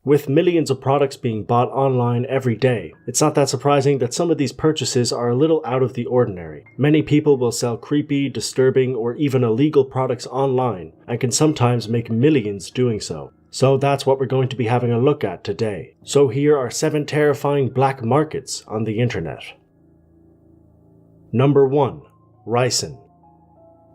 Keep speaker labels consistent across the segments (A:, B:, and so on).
A: With millions of products being bought online every day, it's not that surprising that some of these purchases are a little out of the ordinary. Many people will sell creepy, disturbing, or even illegal products online and can sometimes make millions doing so. So that's what we're going to be having a look at today. So here are 7 terrifying black markets on the internet. Number 1. Ricin.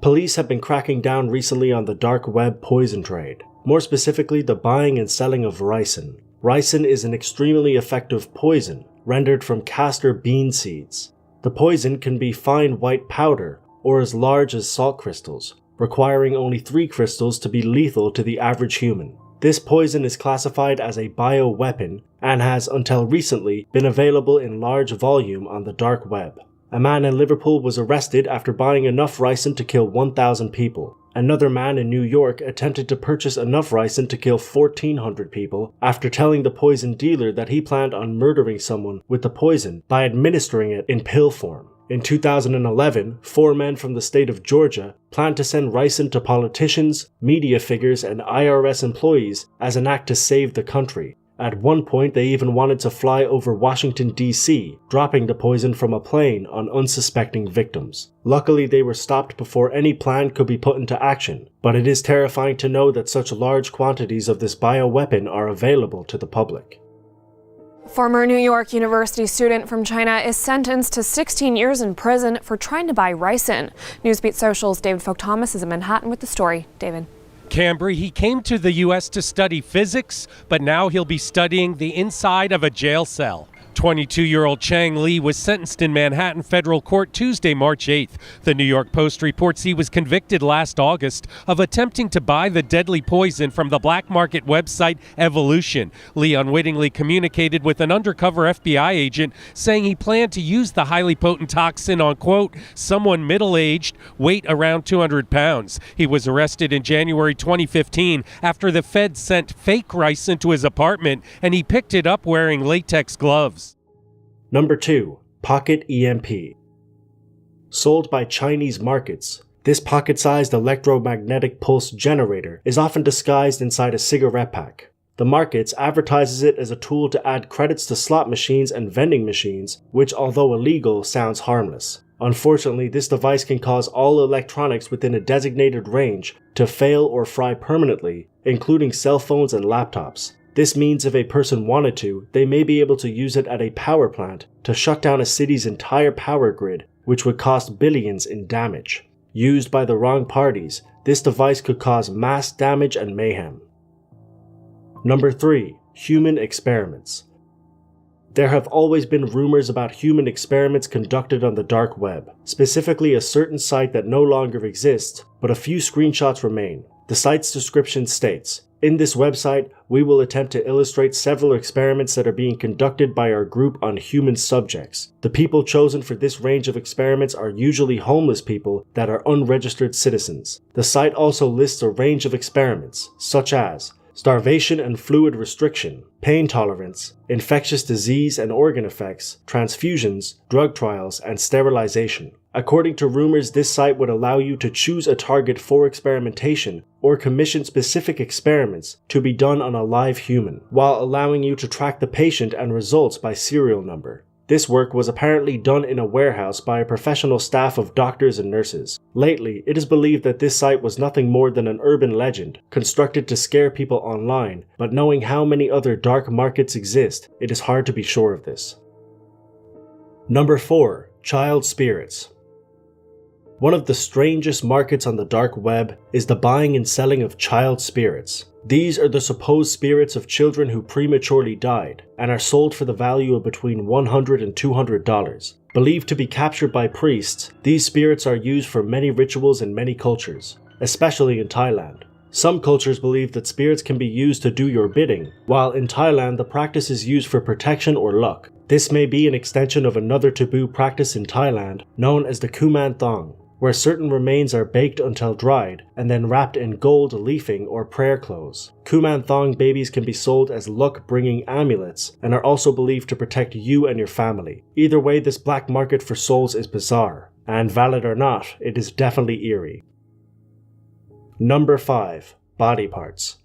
A: Police have been cracking down recently on the dark web poison trade. More specifically, the buying and selling of ricin. Ricin is an extremely effective poison, rendered from castor bean seeds. The poison can be fine white powder, or as large as salt crystals, requiring only 3 crystals to be lethal to the average human. This poison is classified as a bioweapon, and has until recently been available in large volume on the dark web. A man in Liverpool was arrested after buying enough ricin to kill 1,000 people. Another man in New York attempted to purchase enough ricin to kill 1,400 people after telling the poison dealer that he planned on murdering someone with the poison by administering it in pill form. In 2011, 4 men from the state of Georgia planned to send ricin to politicians, media figures, and IRS employees as an act to save the country. At one point, they even wanted to fly over Washington, D.C., dropping the poison from a plane on unsuspecting victims. Luckily, they were stopped before any plan could be put into action, but it is terrifying to know that such large quantities of this bioweapon are available to the public.
B: Former New York University student from China is sentenced to 16 years in prison for trying to buy ricin. Newsbeat Social's David Folk-Thomas is in Manhattan with the story. David.
C: Cambry, he came to the U.S. to study physics, but now he'll be studying the inside of a jail cell. 22-year-old Chang Li was sentenced in Manhattan federal court Tuesday, March 8th. The New York Post reports he was convicted last August of attempting to buy the deadly poison from the black market website Evolution. Li unwittingly communicated with an undercover FBI agent saying he planned to use the highly potent toxin on, quote, someone middle-aged, weight around 200 pounds. He was arrested in January 2015 after the feds sent fake ricin to his apartment and he picked it up wearing latex gloves.
A: Number 2. Pocket EMP. Sold by Chinese markets, this pocket-sized electromagnetic pulse generator is often disguised inside a cigarette pack. The markets advertises it as a tool to add credits to slot machines and vending machines, which, although illegal, sounds harmless. Unfortunately, this device can cause all electronics within a designated range to fail or fry permanently, including cell phones and laptops. This means if a person wanted to, they may be able to use it at a power plant to shut down a city's entire power grid, which would cost billions in damage. Used by the wrong parties, this device could cause mass damage and mayhem. Number 3. Human experiments. There have always been rumors about human experiments conducted on the dark web, specifically a certain site that no longer exists, but a few screenshots remain. The site's description states, "In this website, we will attempt to illustrate several experiments that are being conducted by our group on human subjects. The people chosen for this range of experiments are usually homeless people that are unregistered citizens." The site also lists a range of experiments, such as starvation and fluid restriction, pain tolerance, infectious disease and organ effects, transfusions, drug trials, and sterilization. According to rumors, this site would allow you to choose a target for experimentation or commission specific experiments to be done on a live human, while allowing you to track the patient and results by serial number. This work was apparently done in a warehouse by a professional staff of doctors and nurses. Lately, it is believed that this site was nothing more than an urban legend, constructed to scare people online, but knowing how many other dark markets exist, it is hard to be sure of this. Number 4. Child spirits. One of the strangest markets on the dark web is the buying and selling of child spirits. These are the supposed spirits of children who prematurely died, and are sold for the value of between $100 and $200. Believed to be captured by priests, these spirits are used for many rituals in many cultures, especially in Thailand. Some cultures believe that spirits can be used to do your bidding, while in Thailand the practice is used for protection or luck. This may be an extension of another taboo practice in Thailand known as the Kuman Thong, where certain remains are baked until dried and then wrapped in gold leafing or prayer clothes. Kuman Thong babies can be sold as luck-bringing amulets and are also believed to protect you and your family. Either way, this black market for souls is bizarre, and valid or not, it is definitely eerie. Number 5. Body parts.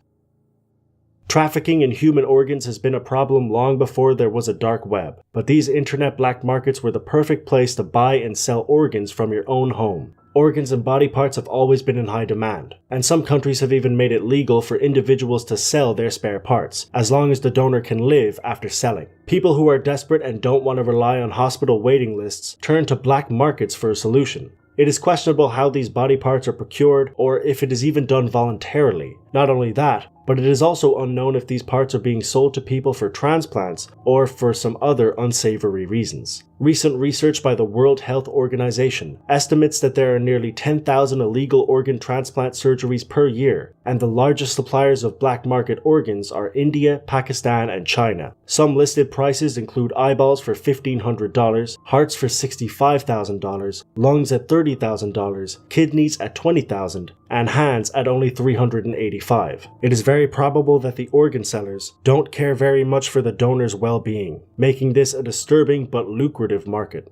A: Trafficking in human organs has been a problem long before there was a dark web, but these internet black markets were the perfect place to buy and sell organs from your own home. Organs and body parts have always been in high demand, and some countries have even made it legal for individuals to sell their spare parts, as long as the donor can live after selling. People who are desperate and don't want to rely on hospital waiting lists turn to black markets for a solution. It is questionable how these body parts are procured, or if it is even done voluntarily. Not only that, but it is also unknown if these parts are being sold to people for transplants or for some other unsavory reasons. Recent research by the World Health Organization estimates that there are nearly 10,000 illegal organ transplant surgeries per year, and the largest suppliers of black market organs are India, Pakistan, and China. Some listed prices include eyeballs for $1,500, hearts for $65,000, lungs at $30,000, kidneys at $20,000, and hands at only $385. It is very probable that the organ sellers don't care very much for the donor's well-being, making this a disturbing but lucrative market.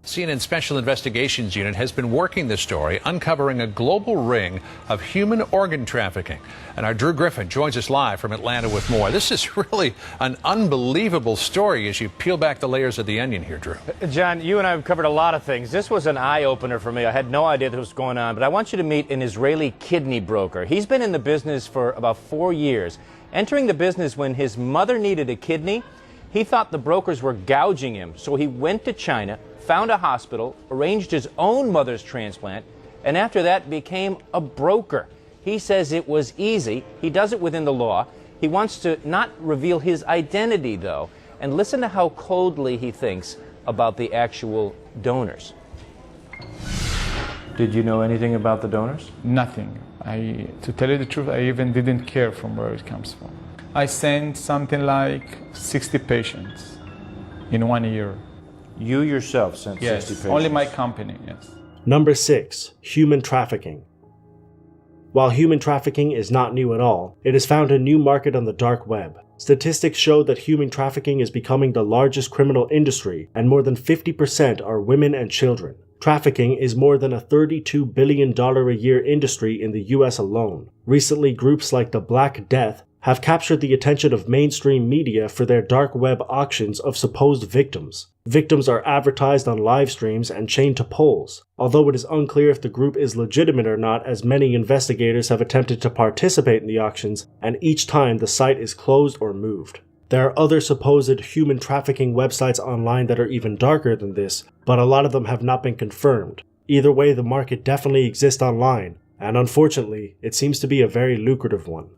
D: CNN's Special Investigations Unit has been working this story, uncovering a global ring of human organ trafficking. And our Drew Griffin joins us live from Atlanta with more. This is really an unbelievable story as you peel back the layers of the onion here, Drew.
E: John, you and I have covered a lot of things. This was an eye-opener for me. I had no idea what was going on, but I want you to meet an Israeli kidney broker. He's been in the business for about 4 years. Entering the business when his mother needed a kidney, he thought the brokers were gouging him, so he went to China, found a hospital, arranged his own mother's transplant, and after that became a broker. He says it was easy. He does it within the law. He wants to not reveal his identity, though. And listen to how coldly he thinks about the actual donors. Did you know anything about the donors?
F: Nothing. To tell you the truth, I even didn't care from where it comes from. I sent something like 60 patients in 1 year.
E: You yourself sent 60
F: Yes,
E: patients?
F: only my company, yes.
A: Number 6. Human trafficking. While human trafficking is not new at all, it has found a new market on the dark web. Statistics show that human trafficking is becoming the largest criminal industry, and more than 50% are women and children. Trafficking is more than a $32 billion a year industry in the US alone. Recently, groups like the Black Death have captured the attention of mainstream media for their dark web auctions of supposed victims. Victims are advertised on live streams and chained to poles, although it is unclear if the group is legitimate or not, as many investigators have attempted to participate in the auctions, and each time the site is closed or moved. There are other supposed human trafficking websites online that are even darker than this, but a lot of them have not been confirmed. Either way, the market definitely exists online, and unfortunately, it seems to be a very lucrative one.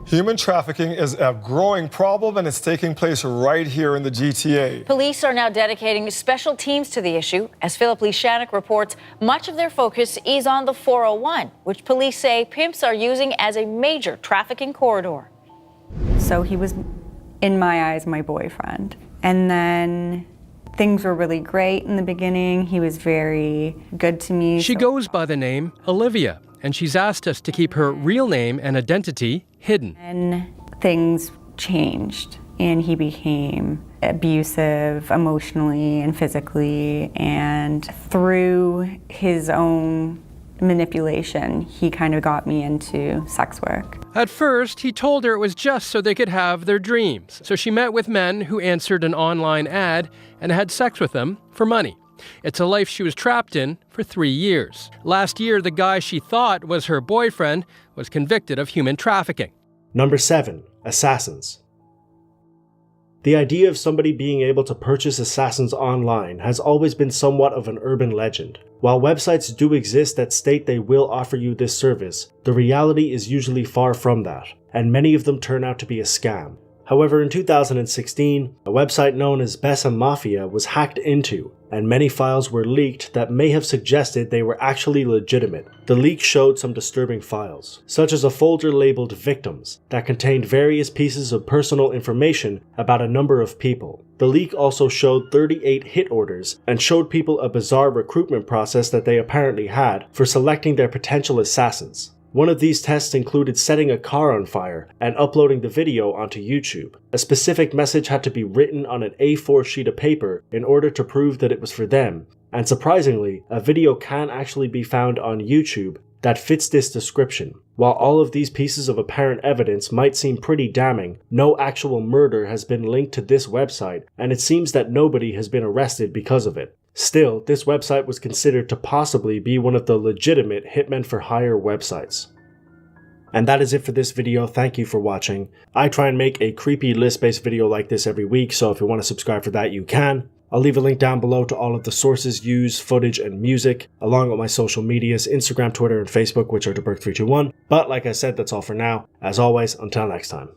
G: Human trafficking is a growing problem, and it's taking place right here in the GTA.
H: Police are now dedicating special teams to the issue. As Philip Lee Shannock reports, much of their focus is on the 401, which police say pimps are using as a major trafficking corridor.
I: So he was, in my eyes, my boyfriend. And then things were really great in the beginning. He was very good to me.
J: She goes by the name Olivia, and she's asked us to keep her real name and identity hidden.
I: And things changed, and he became abusive emotionally and physically, and through his own manipulation, he kind of got me into sex work.
J: At first, he told her it was just so they could have their dreams. So she met with men who answered an online ad and had sex with them for money. It's a life she was trapped in for 3 years. Last year, the guy she thought was her boyfriend was convicted of human trafficking.
A: Number 7. Assassins. The idea of somebody being able to purchase assassins online has always been somewhat of an urban legend. While websites do exist that state they will offer you this service, the reality is usually far from that, and many of them turn out to be a scam. However, in 2016, a website known as Bessa Mafia was hacked into, and many files were leaked that may have suggested they were actually legitimate. The leak showed some disturbing files, such as a folder labeled Victims, that contained various pieces of personal information about a number of people. The leak also showed 38 hit orders, and showed people a bizarre recruitment process that they apparently had for selecting their potential assassins. One of these tests included setting a car on fire and uploading the video onto YouTube. A specific message had to be written on an A4 sheet of paper in order to prove that it was for them, and surprisingly, a video can actually be found on YouTube that fits this description. While all of these pieces of apparent evidence might seem pretty damning, no actual murder has been linked to this website, and it seems that nobody has been arrested because of it. Still, this website was considered to possibly be one of the legitimate hitmen for hire websites. And that is it for this video. Thank you for watching. I try and make a creepy list-based video like this every week, so if you want to subscribe for that, you can. I'll leave a link down below to all of the sources used, footage, and music, along with my social medias, Instagram, Twitter, and Facebook, which are DeBerk321. But like I said, that's all for now. As always, until next time.